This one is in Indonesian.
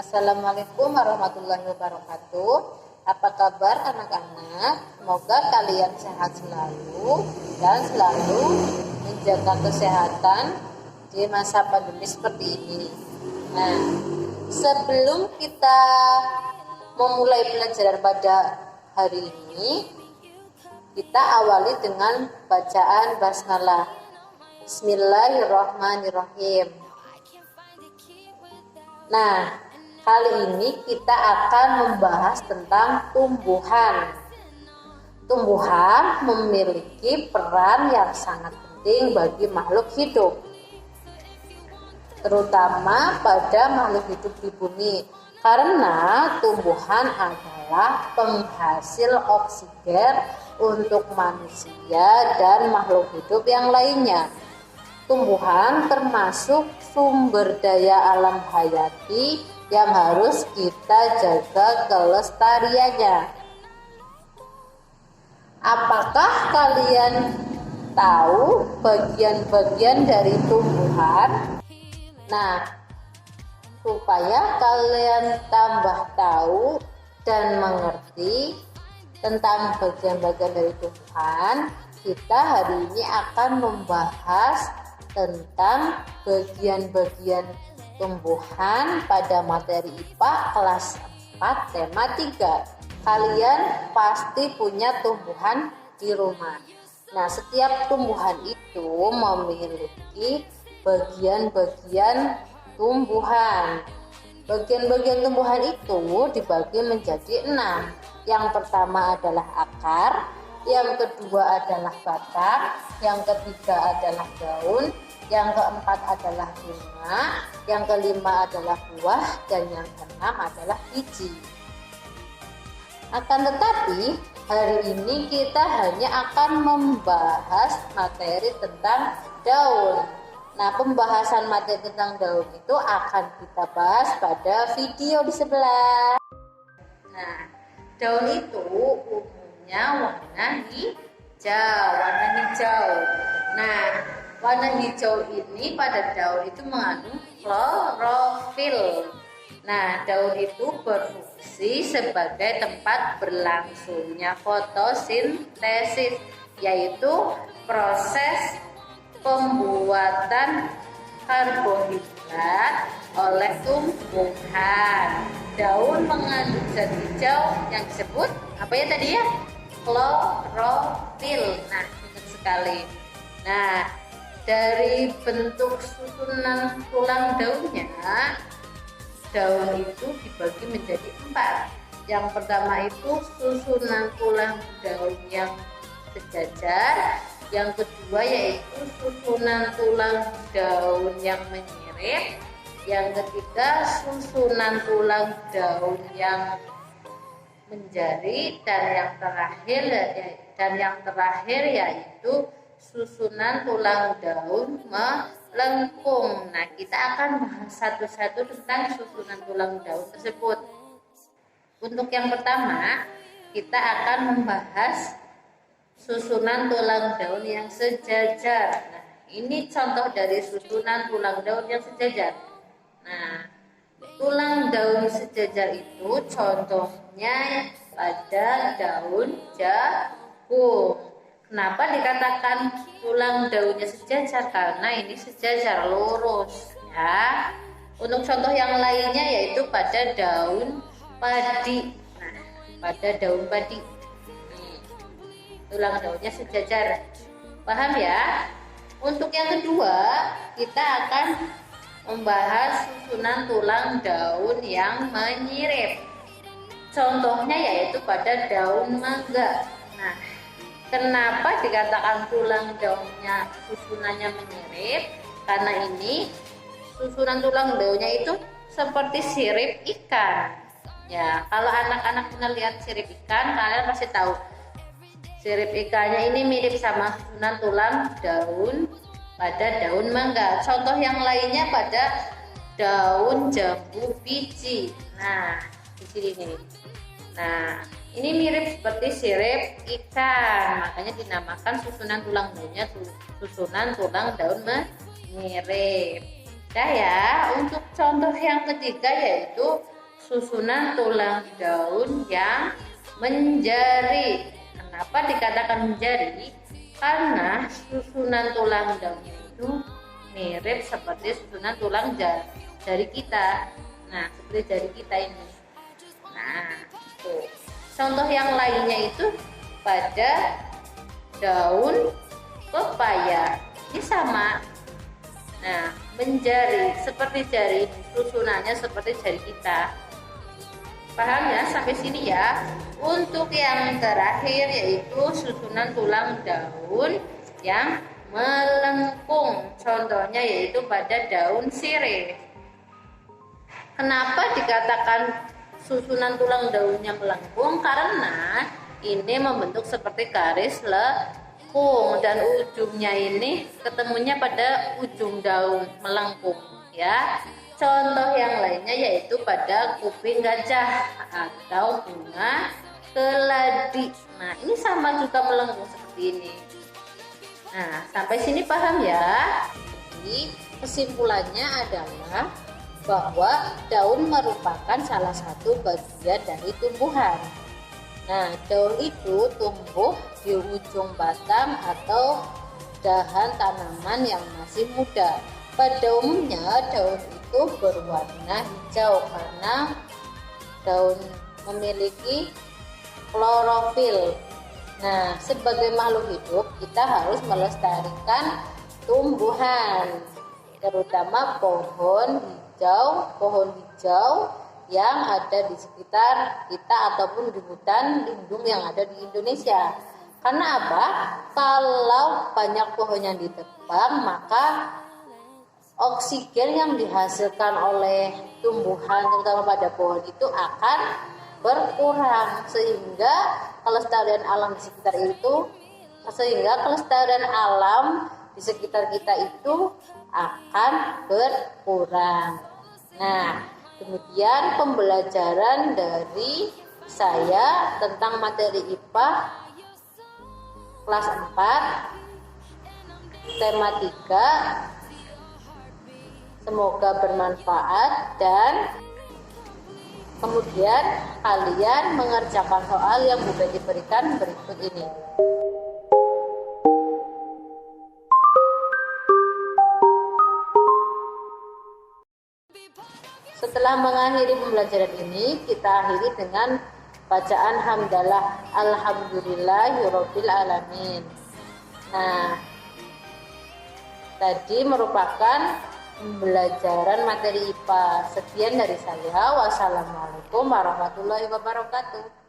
Assalamualaikum warahmatullahi wabarakatuh. Apa kabar anak-anak? Semoga kalian sehat selalu dan selalu menjaga kesehatan di masa pandemi seperti ini. Nah, sebelum kita memulai pelajaran pada hari ini, kita awali dengan bacaan basmalah. Bismillahirrahmanirrahim. Nah, kali ini kita akan membahas tentang tumbuhan. Tumbuhan memiliki peran yang sangat penting bagi makhluk hidup, terutama pada makhluk hidup di bumi, karena tumbuhan adalah penghasil oksigen untuk manusia dan makhluk hidup yang lainnya. Tumbuhan termasuk sumber daya alam hayati yang harus kita jaga kelestariannya. Apakah kalian tahu bagian-bagian dari tumbuhan? Nah, supaya kalian tambah tahu dan mengerti tentang bagian-bagian dari tumbuhan, kita hari ini akan membahas tentang bagian-bagian tumbuhan pada materi IPA kelas 4 tema 3. Kalian pasti punya tumbuhan di rumah. Nah, setiap tumbuhan itu memiliki bagian-bagian tumbuhan. Bagian-bagian tumbuhan itu dibagi menjadi 6. Yang pertama adalah akar, yang kedua adalah batang, yang ketiga adalah daun, yang keempat adalah bunga, yang kelima adalah buah, dan yang keenam adalah biji. Akan tetapi, hari ini kita hanya akan membahas materi tentang daun. Nah, pembahasan materi tentang daun itu akan kita bahas pada video di sebelah. Nah, daun itu umumnya warna hijau. Nah, warna hijau ini pada daun itu mengandung klorofil. Nah, daun itu berfungsi sebagai tempat berlangsungnya fotosintesis, yaitu proses pembuatan karbohidrat oleh tumbuhan. Daun mengandung zat hijau yang disebut apa ya tadi ya? Klorofil. Nah, benar sekali. Nah, dari bentuk susunan tulang daunnya, daun itu dibagi menjadi 4. Yang pertama itu susunan tulang daun yang sejajar, yang kedua yaitu susunan tulang daun yang menyirip, yang ketiga susunan tulang daun yang menjari, dan yang terakhir yaitu susunan tulang daun melengkung. Nah, kita akan bahas satu-satu tentang susunan tulang daun tersebut. Untuk yang pertama, kita akan membahas susunan tulang daun yang sejajar. Nah, ini contoh dari susunan tulang daun yang sejajar. Nah, tulang daun sejajar itu contohnya pada daun jagung. Kenapa dikatakan tulang daunnya sejajar? Karena ini sejajar lurus ya. Untuk contoh yang lainnya yaitu pada daun padi. Nah, pada daun padi tulang daunnya sejajar. Paham ya? Untuk yang kedua, kita akan membahas susunan tulang daun yang menyirip. Contohnya yaitu pada daun mangga. Nah, kenapa dikatakan tulang daunnya susunannya menyirip? Karena ini susunan tulang daunnya itu seperti sirip ikan. Ya, kalau anak-anak pernah lihat sirip ikan, kalian pasti tahu. Sirip ikannya ini mirip sama susunan tulang daun pada daun mangga. Contoh yang lainnya pada daun jambu biji. Nah, di sini nih. Nah, ini mirip seperti sirip ikan, makanya dinamakan susunan tulang daunnya susunan tulang daun menyirip. Ya, untuk contoh yang ketiga yaitu susunan tulang daun yang menjari. Kenapa dikatakan menjari? Karena susunan tulang daunnya itu mirip seperti susunan tulang jari kita. Nah, seperti jari kita ini. Nah, tuh. Contoh yang lainnya itu pada daun pepaya. Ini sama. Nah, menjari seperti jari, susunannya seperti jari kita. Paham ya sampai sini ya? Untuk yang terakhir yaitu susunan tulang daun yang melengkung. Contohnya yaitu pada daun sirih. Kenapa dikatakan susunan tulang daunnya melengkung? Karena ini membentuk seperti garis lekung dan ujungnya ini ketemunya pada ujung daun melengkung ya. Contoh yang lainnya yaitu pada kuping gajah atau bunga keladi. Nah, ini sama juga melengkung seperti ini. Nah, sampai sini paham ya? Jadi, kesimpulannya adalah bahwa daun merupakan salah satu bagian dari tumbuhan. Nah, daun itu tumbuh di ujung batang atau dahan tanaman yang masih muda. Pada umumnya daun itu berwarna hijau karena daun memiliki klorofil. Nah, sebagai makhluk hidup kita harus melestarikan tumbuhan, terutama pohon hijau yang ada di sekitar kita ataupun di hutan lindung yang ada di Indonesia. Karena apa? Kalau banyak pohon yang ditebang, maka oksigen yang dihasilkan oleh tumbuhan terutama pada pohon itu akan berkurang sehingga kelestarian alam di sekitar kita itu akan berkurang. Nah, demikian pembelajaran dari saya tentang materi IPA kelas 4 tema 3. Semoga bermanfaat dan kemudian kalian mengerjakan soal yang sudah diberikan berikut ini. Setelah mengakhiri pembelajaran ini, kita akhiri dengan bacaan hamdalah alhamdulillahirabbil alamin. Nah, tadi merupakan pembelajaran materi IPA. Sekian dari saya. Wassalamualaikum warahmatullahi wabarakatuh.